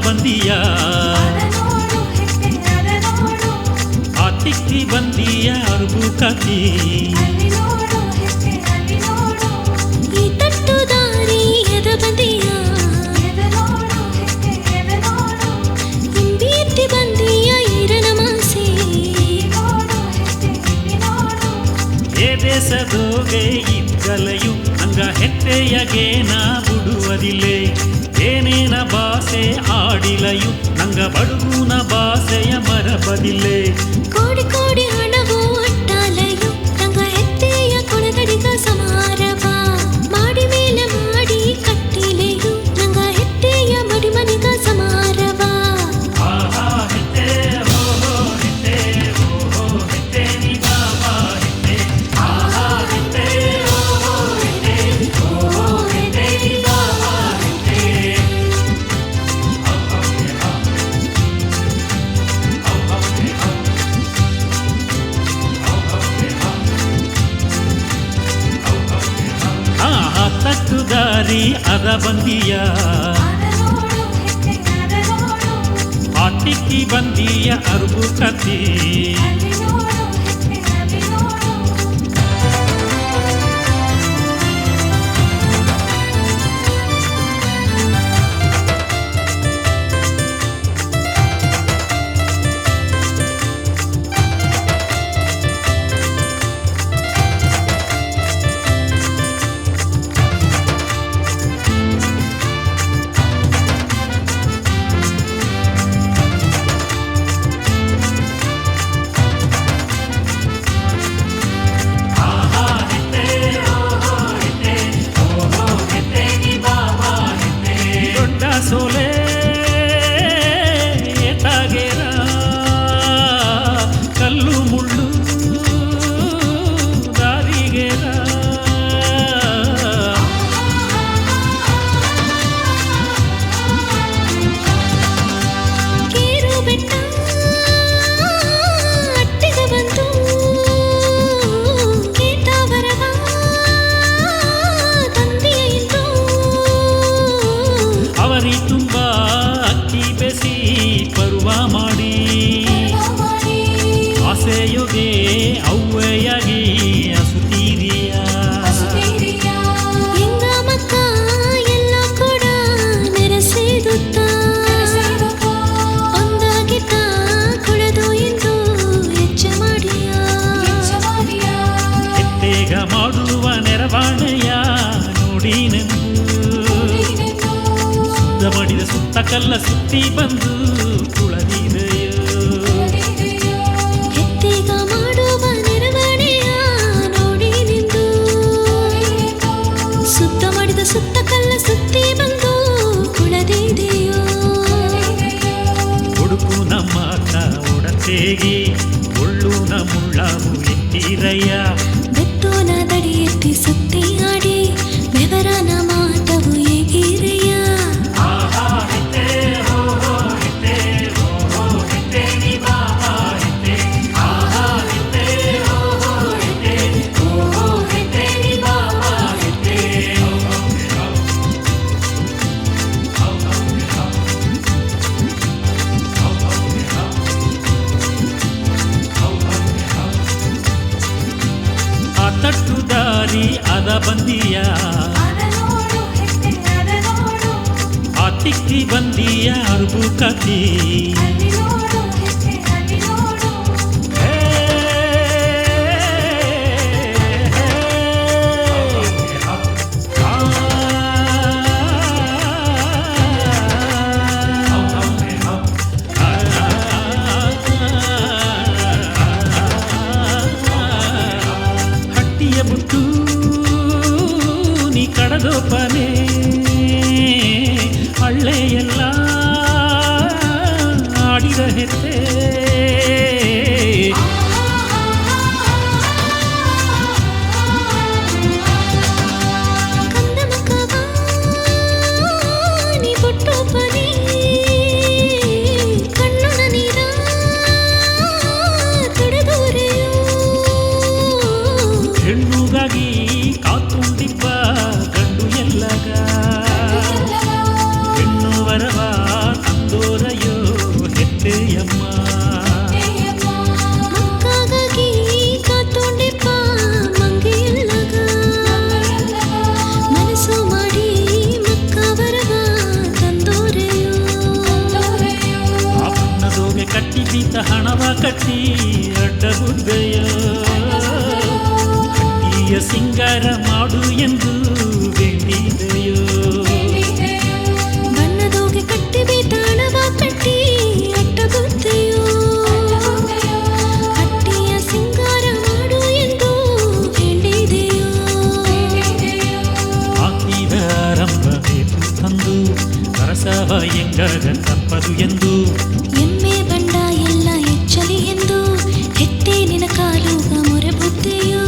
ಬಂದಿಯ ಆ ತಿಕ್ಕಿ ಬಂದಿಯ ಅರ್ಬು ಕತಿ ಈ ತಟ್ಟು ದಾರಿ ಎದ ಬಂದಿಯ ಇಂಬೀರ್ತಿ ಬಂದಿಯ ಈರನ ಮಾಸಿ ಏ ದೇಶದೋಗೆ ಇದ್ದಲೆಯು ನಂಗ ಹೆತ್ತೆಯಗೆ ನಾ ಬಿಡುವುದಿಲ್ಲೇ ಏನೇನ ಭಾಷೆ ಆಡಿಲಯು ನಂಗ ಬಡುಗುನ ಭಾಷೆಯ ಮರಬದಿಲ್ಲೇ ಕೋಡಿ ಕೋಡಿ ಹಣವು ಅಟ್ಟಾಲಯು ನಂಗ ಹೆತ್ತೆಯ ಕೊಳಗಡಿಗ ಸಮಾರವ ಮಾಡಿ ಮೇಲೆ ಮಾಡಿ ಕಟ್ಟಿಲೆಯು ನಂಗ ಹೆತ್ತೆಯ ಮಡಿ ಮನಿಗ ಸಮಾರವ ತಟ್ಟು ದಾರಿ ಅದ ಬಂದಿಯ ಆ ತಿಕ್ಕಿ ಬಂದಿಯ ಅರ್ಬು ಕತಿ ಸೋಲೆ ಏಟಾಗೇರ ಕಲ್ಲು ಮುಳ್ಳು ದಾರಿಗೇರ ಕೇರು ಬೆಟ್ಟ ಅಟ್ಟಿಗ ಬಂತು ಕೇಟಾವರವ ತಂದೆಯ ಇಂದು ಅವರಿ ತುಂಬ ಅಕ್ಕಿ ಬೆಸಿ ಪರ್ವ ಮಾಡಿ ಆಸೆಯೊಗೆ ಅವ್ವೆಯಾಗಿ ಅಸುತ್ತೀರಿಯ ಹಿಂಗ ಮಕ್ಕ ಎಲ್ಲ ಕೂಡ ನೆರೆಸೇದುತ್ತ ಒಂದಾಗಿದ್ದ ಕುಳೆದು ಇಂದು ಹೆಚ್ಚ ಮಾಡಿಯ ಎತ್ತೇಗ ಮಾಡುವ ನೆರವಾಣೆಯ ನೋಡಿ ಶುದ್ಧ ಮಾಡಿದ ಸುತ್ತ ಕಲ್ಲ ಸುತ್ತಿ ಬಂದು ಕುಳದಿದೆಯೋ ಎತ್ತೀಗ ಮಾಡುವ ನೆರವಣೆಯ ನೋಡಿ ನಿಂದು ಸುತ್ತ ಮಾಡಿದ ಸುತ್ತ ಕಲ್ಲ ಸುತ್ತಿ ಬಂದು ಕುಳದಿದೆಯೋ ಹುಡುಕು ನಮ್ಮ ಒಡತೆಗೆ ಒಳ್ಳು ನಮ್ಮುಳ್ಳವು ಎತ್ತಿರಯ್ಯ ಬೆತ್ತೋನ ದಡಿ ಎತ್ತಿ ಸುತ್ತಿ ಆಡಿ ಬೆವರನ ಮಾತವು ಏಗಿರೆಯ ಆ ತಟ್ಟು ದಾರಿ ಅದ ಬಂದಿಯ ಆ ತಿಕ್ಕಿ ಬಂದಿಯ ಅರ್ಬು ಕತಿ ಹಟ್ಟಿಯ ಬುಟ್ಟು ನೀ ಕಡದೊಬ್ಬನೇ ಹಳ್ಳೆಯೆಲ್ಲ ಆಡಿದ ಹೆತ್ತೆ ಕಂದ ಮಕ್ಕವ ನೀ ಪುಟ್ಟೊಬ್ಬನೇ ಕಣ್ಣುನ ನೀರ ತುಡದೂರೆಯೋ ಹೆಣ್ಣುಗಾಗಿ ಕಾತುಂಡಿಬ್ಬ ಗಂಡು ಎಲ್ಲ ಕಟ್ಟಿ ಅಡ್ಡ ಬುದ್ದೆಯೋ ಹಟ್ಟಿಯ ಸಿಂಗಾರ ಮಾಡು ಎಂದು ಬೇಡಿದೆಯೋ ಬಣ್ಣದೋಗೆ ಕಟ್ಟಿ ಬೇತಾಳವ ಕಟ್ಟಿ ಅಡ್ಡ ಬುದ್ದೆಯೋ ಹಟ್ಟಿಯ ಸಿಂಗಾರ ಮಾಡು ಎಂದು ಹೇಳಿದೆಯೋ ಹಾಕಿದ ರಂಭವೇ ತಂದು ರಸವ ಎಂಗಗ ತಪ್ಪದು ಎಂದು ಎಮ್ಮೆ ಬಂಡ ಎಲ್ಲ ಹೆಚ್ಚಲಿ ಎಂದು ಹೆತ್ತೆ ನಿನ ಕಾಲುಗ ಮೊರೆ ಬುದ್ದೆಯೋ